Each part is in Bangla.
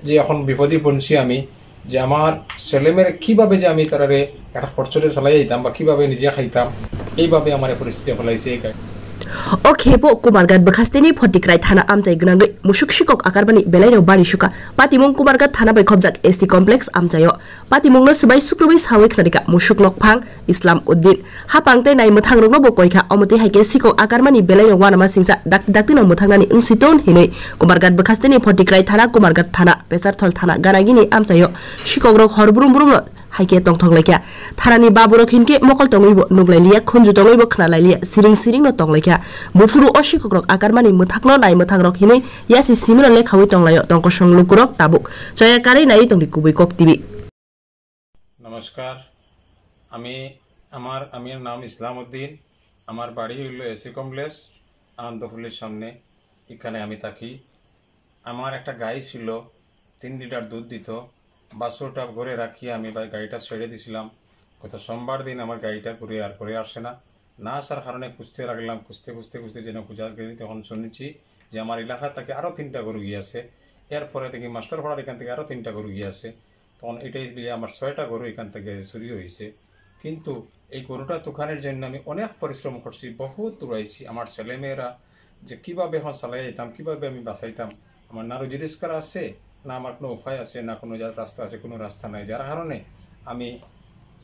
যে এখন বিপদে পড়ছি আমি, যে আমার ছেলেমেয়ের কিভাবে যে আমি তারারে একটা খরচরে চালাই যাইতাম বা কিভাবে নিজে খাইতাম, এইভাবে আমার পরিস্থিতি ফেলাইছে। O khebo kumargat bekhasteni photikrai thana amchai gnangai musuk shikok akarbani belaino bari shuka patimung kumargat thana bai khobjak ST complex amchayo patimung no subai sukrubai sawi khnarika musuk nokphang Islam Uddin hapangtai nai muthang rokno bo koikha omoti haike sikok akarmani belaino wanama singsa dakti no muthangnani ungsiton hinai kumargat bekhasteni photikrai thana kumargat thana pesarthol thana ganagini amchayo sikok rok horburum burum haike tongthong laikya tharani baburok hinke mokol tongoibo nuglailia khunju tongoibo khnalailia siring no tonglaikya bufuru oshikokrok akarmani muthakno nai muthangrok hinai yasi simino lekhawi tonglayo tongkosong lukurok tabuk joyakari nai tongli kubui kok tibi। নমস্কার, আমার নাম ইসলাম উদ্দিন। আমার বাড়ি হলো এসি কমপ্লেক্স আনন্দফুলের সামনে, এখানে আমি থাকি। আমার একটা গাই ছিল, 3 লিটার দুধ দিত। বাছুরটা ঘরে রাখি আমি গাড়িটা ছেড়ে দিছিলাম। গত সোমবার দিন আমার গাড়িটা ঘুরে আসে না আসার কারণে খুঁজতে লাগলাম। খুঁজতে যেন খুঁজা গেছি, তখন শুনেছি যে আমার এলাকা থেকে আরও 3টা গরু গিয়েছে। এরপরে দেখি মাস্টারপাড়ার এখান থেকে আরও 3টা গরু গিয়েছে। তখন এটাই দিয়ে আমার 6টা গরু এখান থেকে চুরি হয়েছে। কিন্তু এই গরুটা দোকানের জন্য আমি অনেক পরিশ্রম করছি, বহুত দৌড়াইছি। আমার ছেলেমেয়েরা যে কীভাবে এখন চালাই যেতাম, কীভাবে আমি বাঁচাইতাম, আমার না রুজি রোজগার আছে, না আমার কোনো উপায় আছে, না কোনো রাস্তা আছে, কোনো রাস্তা নাই। যার কারণে আমি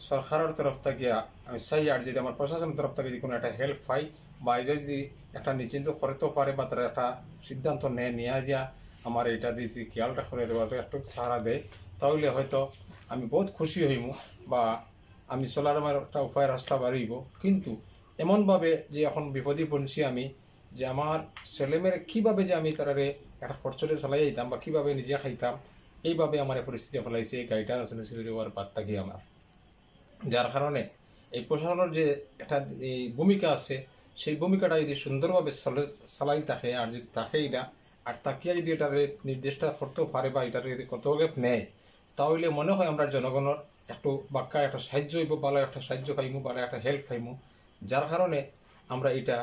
সরকারের তরফ থেকে আমি চাই, আর যদি আমার প্রশাসনের তরফ থেকে যদি কোনো একটা হেল্প পাই বা যদি একটা নিশ্চিন্ত করতে পারে বা তারা একটা সিদ্ধান্ত নিয়ে দিয়া আমার এটা যদি খেয়ালটা করে দেওয়া একটু সাহারা দেয়, তাহলে হয়তো আমি বহুত খুশি হইব বা আমি চলার আমার একটা উপায় রাস্তা বাড়িব। কিন্তু এমনভাবে যে এখন বিপদে পড়ছি আমি, যে আমার ছেলেমেয়ের কীভাবে যে আমি তারারে একটা খরচরে চালাই যাইতাম বা কীভাবে নিজে খাইতাম, এইভাবে আমার পরিস্থিতি ফেলাইছে। এই গাড়িটা আসলে চুরি হওয়ার বাদ থাকি আমার, যার কারণে এই প্রশাসনের যে একটা এই ভূমিকা আছে, সেই ভূমিকাটা যদি সুন্দরভাবে চালাই থাকে আর যদি তাকেই না আর তাকিয়া যদি এটার নির্দেশটা করতেও পারে বা এটার যদি কর্তব্য নেয়, তাহলে মনে হয় আমরা জনগণের একটু বাক্কা একটা সাহায্য হইব, ভালো একটা সাহায্য পাইমু, ভালো একটা হেল্প পাইমু। যার কারণে আমরা এটা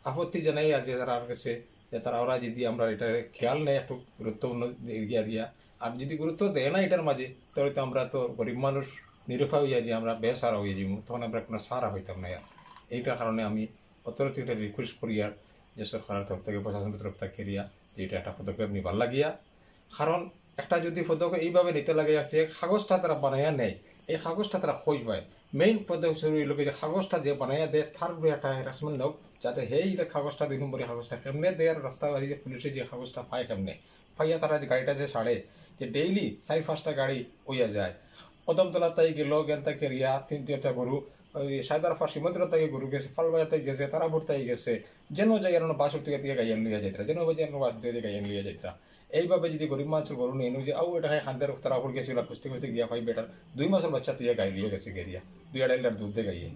আপত্তি জানাই আর যে তারা কাছে, যে তারা ওরা যদি আমরা এটা খেয়াল নেয় একটু গুরুত্বপূর্ণ দিয়া আর যদি গুরুত্ব দেয় না এটার মাঝে, তাহলে তো আমরা তো গরিব মানুষ নিরুপায় হইয়া যে আমরা বেসারা হয়ে যাবো, তখন আমরা কোনো সারা হইতাম না। এইটার কারণে আমি অথরিটি একটা রিকোয়েস্ট করি আর যে সরকারের তরফ থেকে, প্রশাসনের তরফ থেকে করিয়া যে এটা একটা পদক্ষেপ নিবার লাগিয়া। কারণ একটা যদি পদক্ষেপ এইভাবে নিতে লাগে যে কাগজটা তারা বানাইয়া নেয়, এই কাগজটা তারা কই পায়। মেইন পদক্ষেপ লোকে যে কাগজটা যে বানাইয়া দেয় তার উপরে একটা হ্যারাসমেন্ট হোক, যাতে এই কাগজটা 2 নম্বরের কাগজটা কেমনে দেয়, রাস্তা বাড়িতে পুলিশে যে কাগজটা পায় কেমনে পাইয়া তারা যে গাড়িটা যে ছাড়ে, যে ডেইলি 4-5টা গাড়ি হইয়া যায়। কদমতলা তাই গেল, গেন্তা কেরিয়া 3-4টা গরু, সায়দার ফাঁসি মন্দির তাই গরু গেছে, ফালবাজার তাই গেছে, তারাপুর তাই গেছে, যেন যাই বাসুর থেকে গাইয়ান লিয়া যাইতরা, যেন বাসুর থেকে গাইয়ান লিয়া যাইতরা। এইভাবে যদি গরিব মানুষের গরু নিয়ে যে আউ এটা খান্দের তারাপুর গেছিল, খুঁজতে গিয়া পাই বেটার 2 মাসের বাচ্চা তুই গাই লিয়ে গেছে গেরিয়া, 2-2.5 লিটার দুধ দেয় গাইয়ে,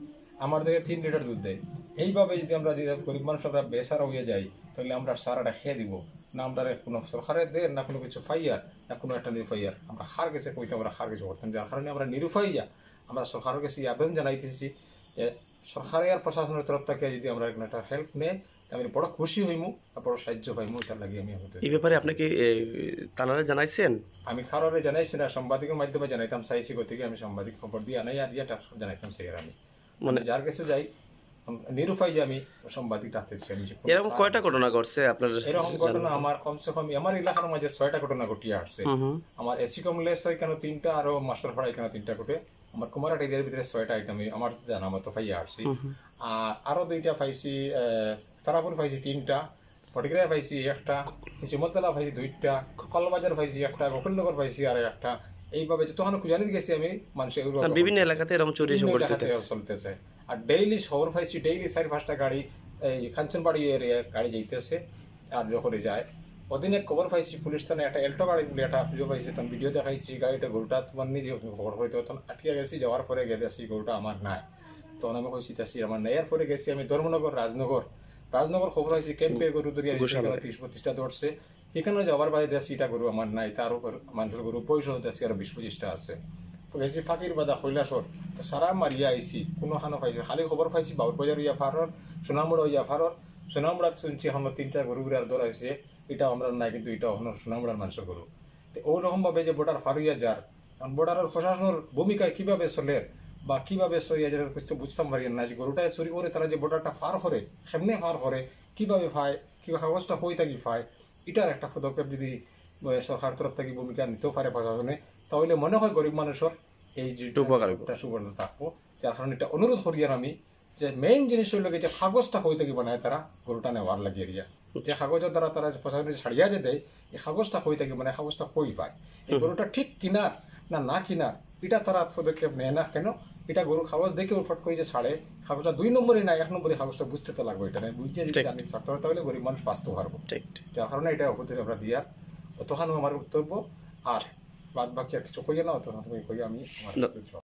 আমার থেকে 3 লিটার দুধ দেয়। এইভাবে যদি আমরা গরিব মানুষ আমরা বেসারা হইয়া যাই, তাহলে আমরা সারাটা খেয়ে দিব না, আমরা কোনো সরকারের দেয় না কোনো কিছু ফাইয়ার না কোনো একটা নিরুপাইয়ার। আমরা হার গেছে কইতে আমরা হার কিছু করতাম, যার কারণে আমরা নিরুপাইয়া আমরা সরকারের কাছে আবেদন জানাইতেছি যে সরকারি আর প্রশাসনের তরফ থেকে যদি আমরা একটা হেল্প নেই, আমি বড় খুশি হইমু, বড় সাহায্য পাইমু। এটার লাগে আমি এই ব্যাপারে আপনাকে তানারে জানাইছেন? আমি কারোরে জানাইছি না, সাংবাদিকের মাধ্যমে জানাইতাম চাইছি, গতিকে আমি সাংবাদিক খবর দিয়ে আনাই আর ইয়েটা জানাইতাম সেই। আমি মানে যার কাছে যাই নিরুপায় যে আমি সাংবাদিক ডাকতেছি। এরকম কয়টা ঘটনা ঘটছে আপনার? এরকম ঘটনা আমার কমসে কম আমার এলাকার মাঝে 6টা ঘটনা ঘটিয়ে আসছে। আমার এসি কমপ্লেক্স এখানে 3টা আর মাস্টারপাড়া এখানে 3টা ঘটে। আমার কুমারহাট এরিয়ার ভিতরে 6টা আইটেম আমার জানা মতো পাইয়া আসছি। আর আরো 2টা পাইছি, তারাপুর পাইছি 3টা, ফটিকরা পাইছি 1টা, চিমতলা পাইছি 2টা, কলবাজার পাইছি 1টা, গোকুলনগর পাইছি আর 1টা। এইভাবে যতক্ষণ খুঁজানি গেছি আমি মানুষের বিভিন্ন এলাকাতে এরকম চুরি চলতেছে। আর ডেইলি শহর পাইছি, ডেইলি 4-5টা গাড়ি এই কাঞ্চনবাড়ি এরিয়া গাড়ি যাইতেছে। আর যখন যায় ওদিনে খবর পাইছি পুলিশ থানে একটা এল্টো গাড়ি বলে একটা পুজো পাইছে, তখন ভিডিও দেখাইছি, গাড়িটা গরুটা তোমার নিজে খবর হইতে, তখন আটকে গেছি। যাওয়ার পরে গেছি গরুটা আমার নাই, তখন আমি কইছি তাছি আমার নাই। এরপরে গেছি আমি ধর্মনগর, রাজনগর খবর হয়েছি ক্যাম্পে গরু ধরিয়া 30-35টা ধরছে। এখানে যাওয়ার বাইরে দেখছি এটা গরু আমার নাই, তার উপর মানুষের গরু পয়সা দেখছি আরো 20-25টা আছে। গেছি ফাঁকির বাদা কৈলাসর, সারা মারিয়া আইসি, কোনো খানো পাইছি, খালি খবর পাইছি বাউর বাজার ইয়া ফারর, সোনামুড়া ইয়া ফারর। সোনামুড়া শুনছি এখন 3টা গরু আর ধরা হয়েছে, এটা আমরা নাই, কিন্তু এটা এখন সোনামুড়ার মানুষের গরু। তো ওরকম ভাবে যে বর্ডার পার হইয়া যার কারণ বর্ডারের প্রশাসনের ভূমিকায় কিভাবে চলে বা কিভাবে সরিয়া যার কিছু বুঝতাম পারি না যে গরুটা চুরি করে তারা যে বর্ডারটা পার করে কেমনে পার করে কিভাবে পায় কিভাবে কাগজটা হয়ে থাকি পায় এটার একটা পদক্ষেপ যদি সরকার তরফ থেকে ভূমিকা নিতেও পারে প্রশাসনে তাহলে মনে হয় গরিব মানুষের এই যে উপকার হইব। সুবর্ণ থাকবো যার কারণে এটা অনুরোধ করি আর আমি যে মেইন জিনিস হইল যে কাগজটা হয়ে থাকি বানায় তারা গরুটা নেওয়ার লাগিয়ে দিয়া যে কাগজের দ্বারা তারা প্রশাসনে ছাড়িয়া যে দেয় এই কাগজটা হয়ে থাকি মানে কাগজটা কই পায় এই গরুটা ঠিক কিনা না না কিনা এটা তারা পদক্ষেপ নেয় না কেন এটা গরু কাগজ দেখে ফট করে যে ছাড়ে কাগজটা 2 নম্বরে না 1 নম্বরে কাগজটা বুঝতে তো লাগবে এটা বুঝতে যদি ঠিক। জানি ছাড়তে হয় তাহলে গরিব মানুষ বাঁচতে পারবো ঠিক যার কারণে এটা উপদেশ আমরা দিয়ার অতখানো আমার বক্তব্য আর বাদ বাকি আর কিছু কইয়া না অতখানো কইয়া আমি আমার না। বক্তব্য